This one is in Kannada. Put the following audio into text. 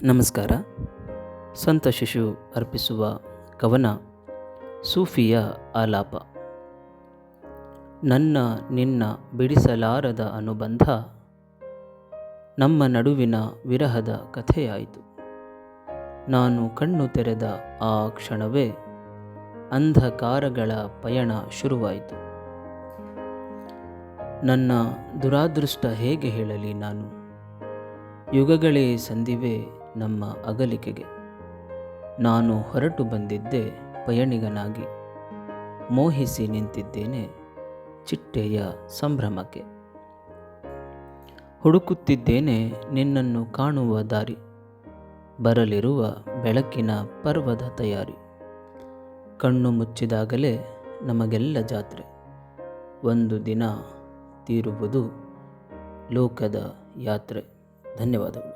ನಮಸ್ಕಾರ. ಸಂತ ಶಿಶು ಅರ್ಪಿಸುವ ಕವನ ಸೂಫಿಯ ಆಲಾಪ. ನನ್ನ ನಿನ್ನ ಬಿಡಿಸಲಾರದ ಅನುಬಂಧ ನಮ್ಮ ನಡುವಿನ ವಿರಹದ ಕಥೆಯಾಯಿತು. ನಾನು ಕಣ್ಣು ತೆರೆದ ಆ ಕ್ಷಣವೇ ಅಂಧಕಾರಗಳ ಪಯಣ ಶುರುವಾಯಿತು. ನನ್ನ ದುರಾದೃಷ್ಟ ಹೇಗೆ ಹೇಳಲಿ ನಾನು? ಯುಗಗಳೇ ಸಂದಿವೆ ನಮ್ಮ ಅಗಲಿಕೆಗೆ. ನಾನು ಹೊರಟು ಬಂದಿದ್ದೆ ಪಯಣಿಗನಾಗಿ, ಮೋಹಿಸಿ ನಿಂತಿದ್ದೇನೆ ಚಿಟ್ಟೆಯ ಸಂಭ್ರಮಕ್ಕೆ. ಹುಡುಕುತ್ತಿದ್ದೇನೆ ನಿನ್ನನ್ನು ಕಾಣುವ ದಾರಿ, ಬರಲಿರುವ ಬೆಳಕಿನ ಪರ್ವದ ತಯಾರಿ. ಕಣ್ಣು ಮುಚ್ಚಿದಾಗಲೇ ನಮಗೆಲ್ಲ ಜಾತ್ರೆ, ಒಂದು ದಿನ ತೀರುವುದು ಲೋಕದ ಯಾತ್ರೆ. ಧನ್ಯವಾದಗಳು.